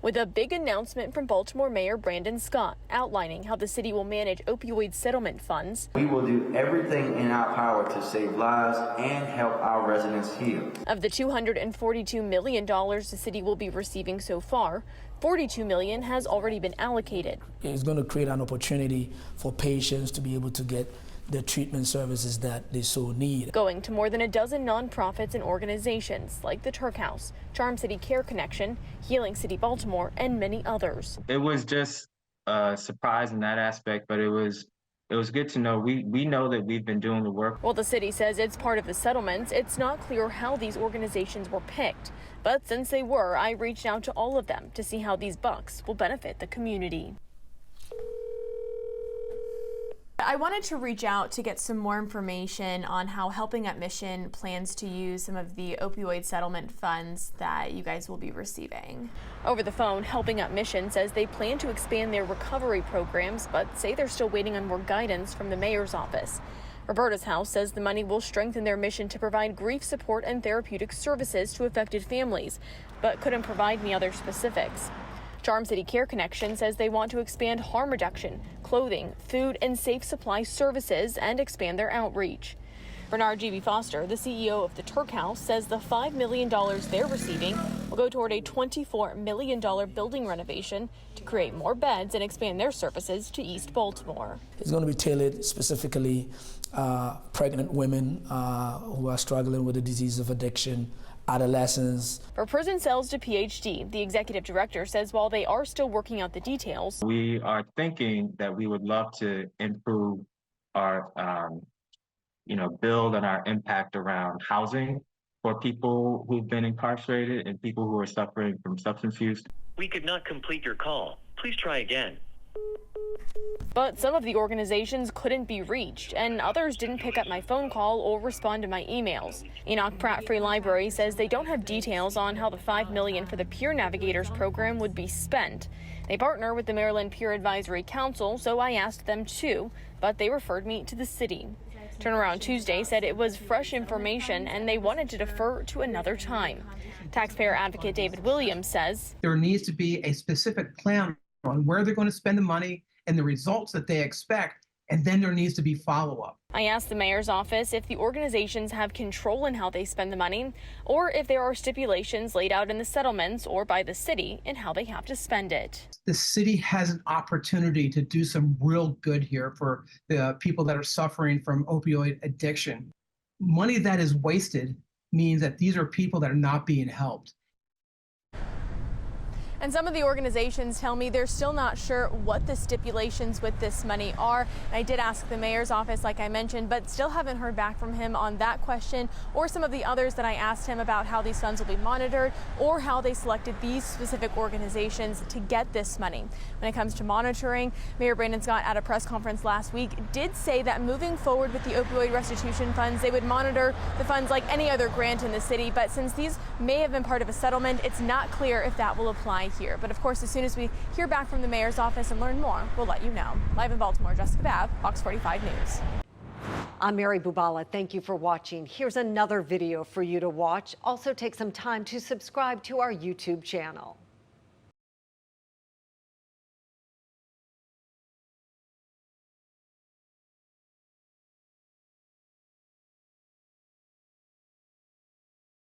with a big announcement from Baltimore Mayor Brandon Scott outlining how the city will manage opioid settlement funds. We will do everything in our power to save lives and help our residents heal. Of the $242 million the city will be receiving so far, $42 million has already been allocated. It's going to create an opportunity for patients to be able to get the treatment services that they so need. Going to more than a dozen nonprofits and organizations like the Turk House, Charm City Care Connection, Healing City Baltimore, and many others. It was just a surprise in that aspect, but it was good to know. We know that we've been doing the work. While the city says it's part of the settlements, it's not clear how these organizations were picked. But since they were, I reached out to all of them to see how these bucks will benefit the community. I wanted to reach out to get some more information on how Helping Up Mission plans to use some of the opioid settlement funds that you guys will be receiving. Over the phone, Helping Up Mission says they plan to expand their recovery programs, but say they're still waiting on more guidance from the mayor's office. Roberta's House says the money will strengthen their mission to provide grief support and therapeutic services to affected families, but couldn't provide any other specifics. Charm City Care Connection says they want to expand harm reduction, clothing, food, and safe supply services and expand their outreach. Bernard G.B. Foster, the CEO of the Turk House, says the $5 million they're receiving will go toward a $24 million building renovation to create more beds and expand their services to East Baltimore. It's going to be tailored specifically pregnant women who are struggling with the disease of addiction, adolescents. For Prison Cells to PhD, the executive director says while they are still working out the details, we are thinking that we would love to improve our, build on our impact around housing for people who've been incarcerated and people who are suffering from substance use. We could not complete your call. Please try again. But some of the organizations couldn't be reached, and others didn't pick up my phone call or respond to my emails. Enoch Pratt Free Library says they don't have details on how the $5 million for the Peer Navigators program would be spent. They partner with the Maryland Peer Advisory Council, so I asked them too, but they referred me to the city. Turnaround Tuesday said it was fresh information and they wanted to defer to another time. Taxpayer advocate David Williams says there needs to be a specific plan on where they're going to spend the money and the results that they expect, and then there needs to be follow-up. I asked the mayor's office if the organizations have control in how they spend the money, or if there are stipulations laid out in the settlements or by the city in how they have to spend it. The city has an opportunity to do some real good here for the people that are suffering from opioid addiction. Money that is wasted means that these are people that are not being helped. And some of the organizations tell me they're still not sure what the stipulations with this money are. And I did ask the mayor's office, like I mentioned, but still haven't heard back from him on that question or some of the others that I asked him about how these funds will be monitored or how they selected these specific organizations to get this money. When it comes to monitoring, Mayor Brandon Scott at a press conference last week did say that moving forward with the opioid restitution funds, they would monitor the funds like any other grant in the city. But since these may have been part of a settlement, it's not clear if that will apply here. But of course, as soon as we hear back from the mayor's office and learn more, we'll let you know. Live in Baltimore, Jessica Babb, Fox 45 News. I'm Mary Bubala. Thank you for watching. Here's another video for you to watch. Also take some time to subscribe to our YouTube channel.